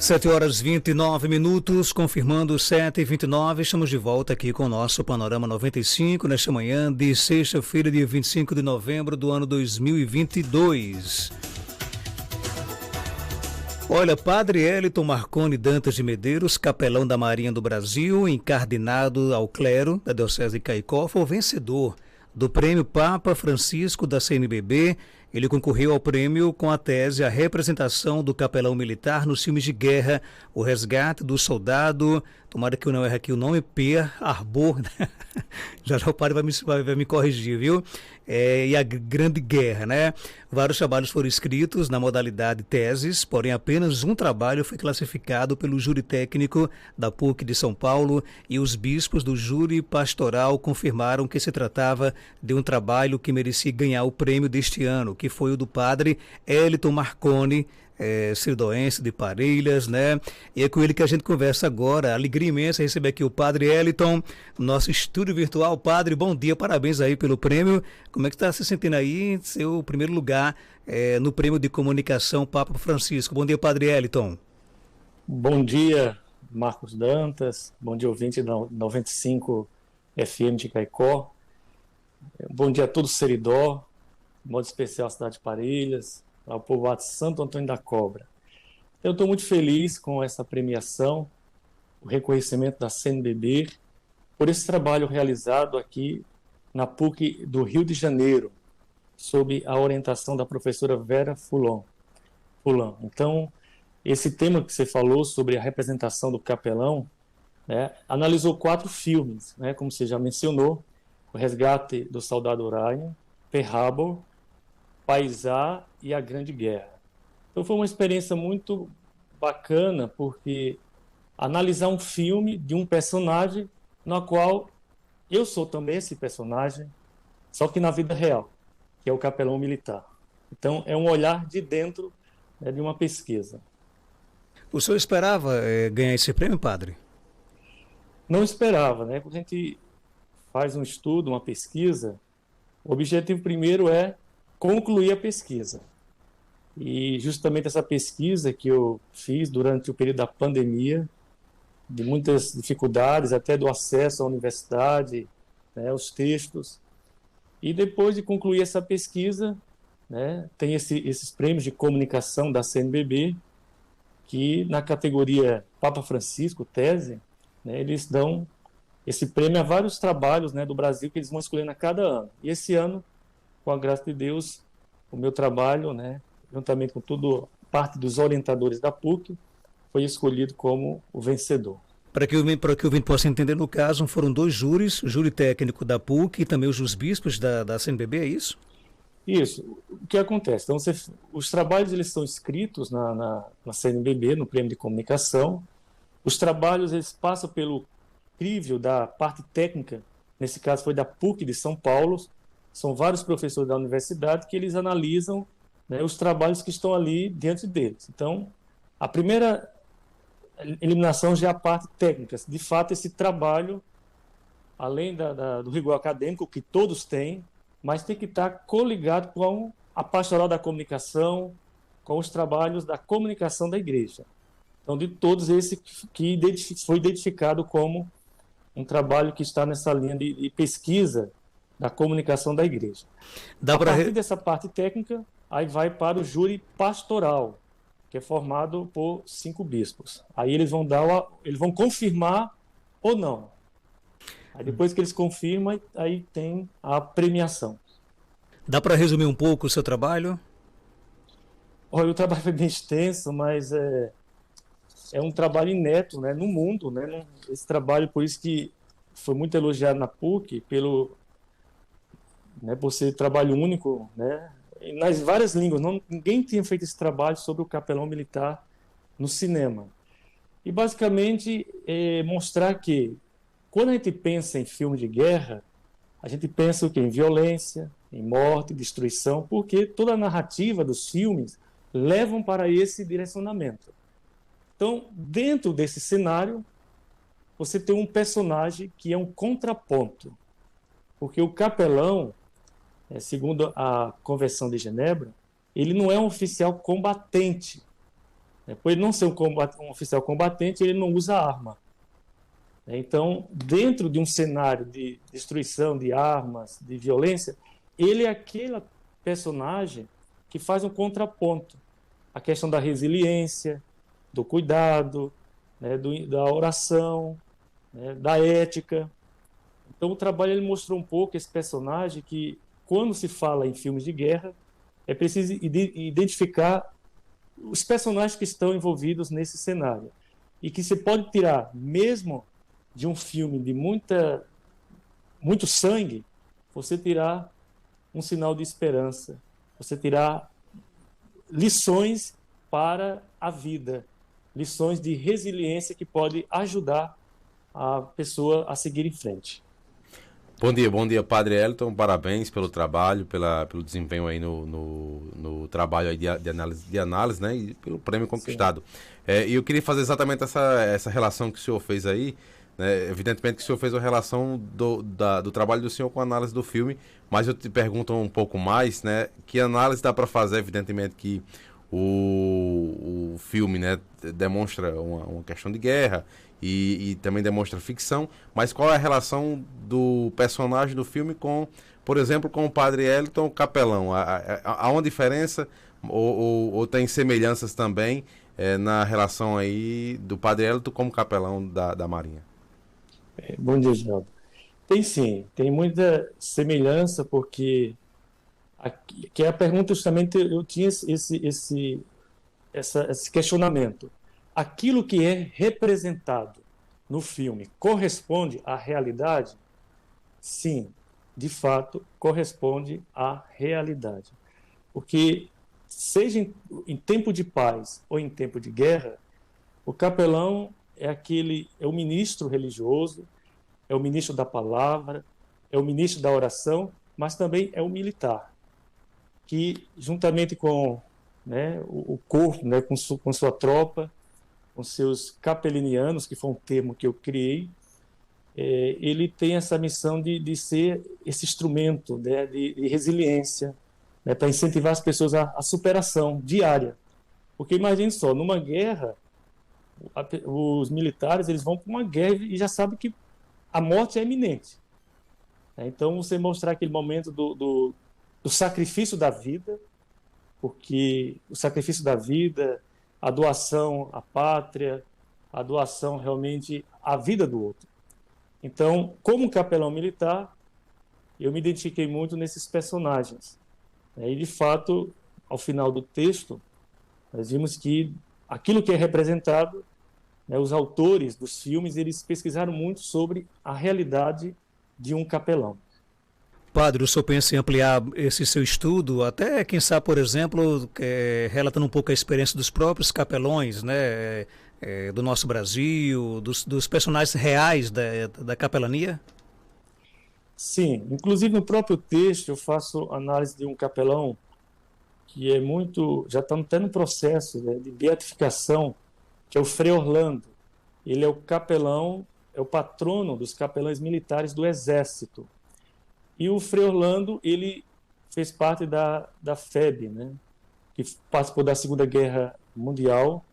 7h29, confirmando 7h29, estamos de volta aqui com o nosso Panorama 95, nesta manhã de sexta-feira, dia 25 de novembro do ano 2022. Olha, Padre Eliton Marconi Dantas de Medeiros, capelão da Marinha do Brasil, encardinado ao clero da Diocese de Caicó, foi o vencedor do Prêmio Papa Francisco da CNBB. Ele concorreu ao prêmio com a tese A Representação do Capelão Militar nos Filmes de Guerra, o Resgate do Soldado, tomara que eu não erre aqui o nome, Pearl Harbor, né? Já o padre vai me corrigir, viu? E a Grande Guerra, né? Vários trabalhos foram escritos na modalidade teses, porém apenas um trabalho foi classificado pelo júri técnico da PUC de São Paulo e os bispos do júri pastoral confirmaram que se tratava de um trabalho que merecia ganhar o prêmio deste ano, que foi o do padre Eliton Marconi, cirdoense de Parelhas, né? E é com ele que a gente conversa agora. Alegria imensa receber aqui o Padre Eliton, nosso estúdio virtual. Padre, bom dia, parabéns aí pelo prêmio. Como é que está se sentindo aí, seu primeiro lugar no prêmio de comunicação Papa Francisco? Bom dia, Padre Eliton. Bom dia, Marcos Dantas. Bom dia, ouvinte da 95 FM de Caicó. Bom dia a todo o Seridó, de modo especial a cidade de Parelhas, ao povoado Santo Antônio da Cobra. Eu estou muito feliz com essa premiação, o reconhecimento da CNBB, por esse trabalho realizado aqui na PUC do Rio de Janeiro, sob a orientação da professora Vera Fulan. Então, esse tema que você falou sobre a representação do capelão, né, analisou 4 filmes, né, como você já mencionou, O Resgate do Soldado Ryan, Pearl Harbor, Paisá e a Grande Guerra. Então foi uma experiência muito bacana, porque analisar um filme de um personagem no qual eu sou também esse personagem, só que na vida real, que é o capelão militar. Então é um olhar de dentro, né, de uma pesquisa. O senhor esperava ganhar esse prêmio, padre? Não esperava, né? Quando a gente faz um estudo, uma pesquisa, o objetivo primeiro é concluir a pesquisa. E justamente essa pesquisa que eu fiz durante o período da pandemia, de muitas dificuldades, até do acesso à universidade, né, os textos. E depois de concluir essa pesquisa, né, tem esses prêmios de comunicação da CNBB, que na categoria Papa Francisco, tese, né, eles dão esse prêmio a vários trabalhos, né, do Brasil que eles vão escolhendo a cada ano. E esse ano, com a graça de Deus, o meu trabalho, né, juntamente com toda parte dos orientadores da PUC, foi escolhido como o vencedor. Para que o ouvinte possa entender, no caso, foram 2 júris, o júri técnico da PUC e também os bispos da CNBB, é isso? Isso. O que acontece? Então, os trabalhos eles são escritos na CNBB, no Prêmio de Comunicação. Os trabalhos eles passam pelo crivo da parte técnica, nesse caso foi da PUC de São Paulo. São vários professores da universidade que eles analisam, né, os trabalhos que estão ali diante deles. Então, a primeira eliminação já é a parte técnica. De fato, esse trabalho, além do rigor acadêmico, que todos têm, mas tem que estar coligado com a pastoral da comunicação, com os trabalhos da comunicação da igreja. Então, de todos esse que foi identificado como um trabalho que está nessa linha de pesquisa da comunicação da igreja. A partir dessa parte técnica, aí vai para o júri pastoral, que é formado por 5 bispos. Aí eles vão confirmar ou não. Aí depois que eles confirmam, aí tem a premiação. Dá para resumir um pouco o seu trabalho? Olha, o trabalho é bem extenso, mas é um trabalho inédito, né, no mundo, né? Esse trabalho, por isso que foi muito elogiado na PUC, por ser trabalho único, né, nas várias línguas. Ninguém tinha feito esse trabalho sobre o capelão militar no cinema. E, basicamente, mostrar que, quando a gente pensa em filme de guerra, a gente pensa o quê? Em violência, em morte, destruição, porque toda a narrativa dos filmes levam para esse direcionamento. Então, dentro desse cenário, você tem um personagem que é um contraponto. Porque o capelão, segundo a Convenção de Genebra, ele não é um oficial combatente. Por ele não ser um oficial combatente, ele não usa arma. Então, dentro de um cenário de destruição de armas, de violência, ele é aquele personagem que faz um contraponto. A questão da resiliência, do cuidado, né, da oração, né, da ética. Então, o trabalho ele mostrou um pouco esse personagem que, quando se fala em filmes de guerra, é preciso identificar os personagens que estão envolvidos nesse cenário. E que se pode tirar, mesmo de um filme de muito sangue, você tirar um sinal de esperança, você tirar lições para a vida, lições de resiliência que pode ajudar a pessoa a seguir em frente. Bom dia, Padre Elton. Parabéns pelo trabalho, pelo desempenho aí no trabalho aí de análise, né? E pelo prêmio conquistado. E eu queria fazer exatamente essa relação que o senhor fez aí, né? Evidentemente que o senhor fez a relação do trabalho do senhor com a análise do filme, mas eu te pergunto um pouco mais, né? Que análise dá para fazer? Evidentemente que o filme, né, demonstra uma questão de guerra e também demonstra ficção, mas qual é a relação do personagem do filme com, por exemplo, com o Padre Elton Capelão? Há uma diferença ou tem semelhanças também na relação aí do Padre Elton como capelão da Marinha? Bom dia, Geraldo. Tem sim, tem muita semelhança, porque que é a pergunta justamente, eu tinha esse questionamento. Aquilo que é representado no filme corresponde à realidade? Sim, de fato, corresponde à realidade. Porque, seja em tempo de paz ou em tempo de guerra, o capelão é o ministro religioso, é o ministro da palavra, é o ministro da oração, mas também é o militar, que, juntamente com, né, o corpo, né, com sua tropa, com seus capelinianos, que foi um termo que eu criei, ele tem essa missão de ser esse instrumento, né, de resiliência, né, para incentivar as pessoas à superação diária. Porque imagine só, numa guerra, os militares eles vão para uma guerra e já sabem que a morte é iminente. Então, você mostrar aquele momento do sacrifício da vida, porque o sacrifício da vida, a doação à pátria, a doação realmente à vida do outro. Então, como capelão militar, eu me identifiquei muito nesses personagens. E, de fato, ao final do texto, nós vimos que aquilo que é representado, né, os autores dos filmes, eles pesquisaram muito sobre a realidade de um capelão. Padre, o senhor pensa em ampliar esse seu estudo, até, quem sabe, por exemplo, relatando um pouco a experiência dos próprios capelões, né, do nosso Brasil, dos personagens reais da capelania? Sim, inclusive no próprio texto eu faço análise de um capelão que já está até no processo, né, de beatificação, que é o Frei Orlando. Ele é o capelão, é o patrono dos capelães militares do Exército. E o Frei Orlando, ele fez parte da FEB, né, que participou da Segunda Guerra Mundial,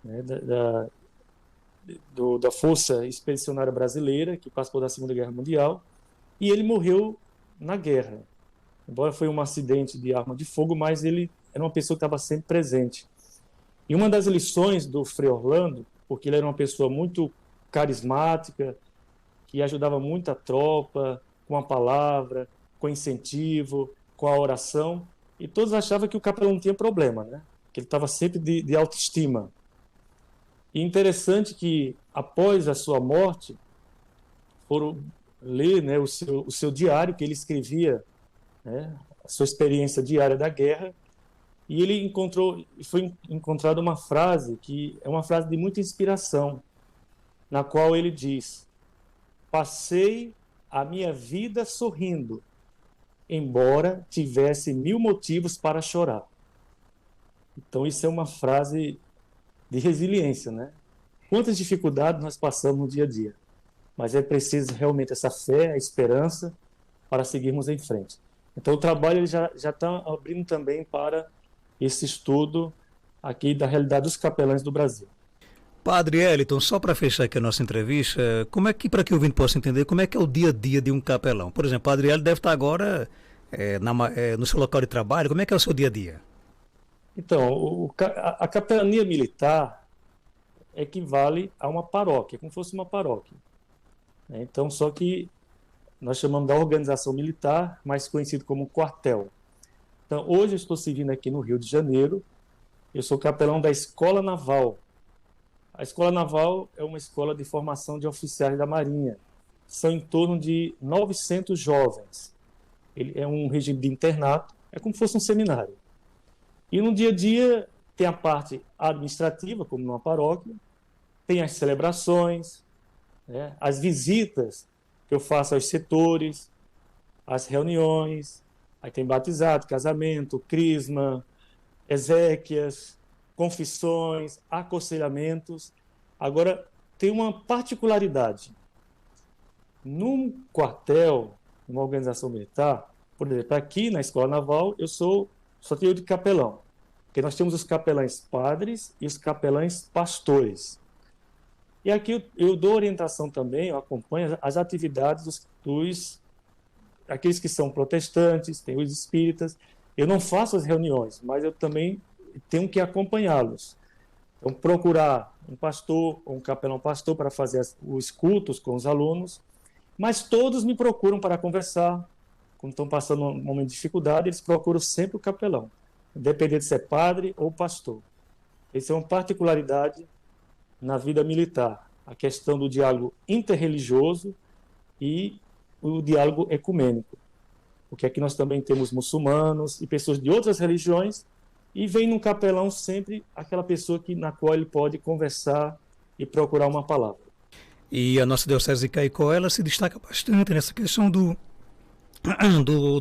né, da Força Expedicionária Brasileira, que participou da Segunda Guerra Mundial, e ele morreu na guerra. Embora foi um acidente de arma de fogo, mas ele era uma pessoa que estava sempre presente. E uma das lições do Frei Orlando, porque ele era uma pessoa muito carismática, que ajudava muito a tropa, com a palavra, com incentivo, com a oração, e todos achavam que o capelão não tinha problema, né? Que ele estava sempre de autoestima. E interessante que, após a sua morte, foram ler, né, o seu diário, que ele escrevia, né, a sua experiência diária da guerra, e foi encontrada uma frase, que é uma frase de muita inspiração, na qual ele diz: passei a minha vida sorrindo, embora tivesse 1000 motivos para chorar. Então, isso é uma frase de resiliência, né? Quantas dificuldades nós passamos no dia a dia, mas é preciso realmente essa fé, a esperança, para seguirmos em frente. Então, o trabalho já está abrindo também para esse estudo aqui da realidade dos capelães do Brasil. Padre Eliton, só para fechar aqui a nossa entrevista, como é que, para que o ouvinte possa entender, como é que é o dia a dia de um capelão? Por exemplo, Padre Eliton deve estar agora no seu local de trabalho, como é que é o seu dia a dia? Então, a capelania militar equivale a uma paróquia, como se fosse uma paróquia. Então, só que nós chamamos da organização militar, mais conhecido como quartel. Então, hoje eu estou servindo aqui no Rio de Janeiro, eu sou capelão da Escola Naval. A Escola Naval é uma escola de formação de oficiais da Marinha. São em torno de 900 jovens. Ele é um regime de internato, é como se fosse um seminário. E no dia a dia tem a parte administrativa, como numa paróquia, tem as celebrações, né, as visitas que eu faço aos setores, as reuniões, aí tem batizado, casamento, crisma, exéquias, confissões, aconselhamentos. Agora, tem uma particularidade. Num quartel, numa organização militar, por exemplo, aqui na Escola Naval, eu só tenho de capelão, porque nós temos os capelães padres e os capelães pastores. E aqui eu dou orientação também, eu acompanho as atividades aqueles que são protestantes, tem os espíritas. Eu não faço as reuniões, mas eu também tenho que acompanhá-los. Então, procurar um pastor ou um capelão pastor para fazer os cultos com os alunos, mas todos me procuram para conversar. Quando estão passando um momento de dificuldade, eles procuram sempre o capelão, independente se é padre ou pastor. Essa é uma particularidade na vida militar, a questão do diálogo interreligioso e o diálogo ecumênico. Porque aqui nós também temos muçulmanos e pessoas de outras religiões, e vem no capelão sempre aquela pessoa na qual ele pode conversar e procurar uma palavra. E a nossa Diocese de Caicó, ela se destaca bastante nessa questão do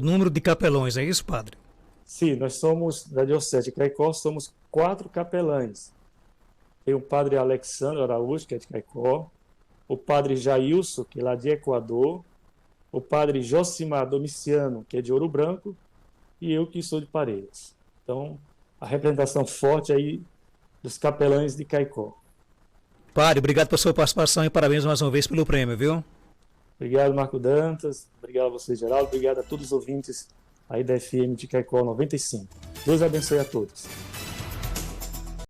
número de capelões, é isso, padre? Sim, nós somos, da Diocese de Caicó, somos 4 capelães. Tem o padre Alexandre Araújo, que é de Caicó, o padre Jailson, que é lá de Equador, o padre Josimar Domiciano, que é de Ouro Branco, e eu, que sou de Pareiras. Então, a representação forte aí dos capelães de Caicó. Padre, obrigado pela sua participação e parabéns mais uma vez pelo prêmio, viu? Obrigado, Marco Dantas. Obrigado a você, Geraldo. Obrigado a todos os ouvintes aí da FM de Caicó 95. Deus abençoe a todos.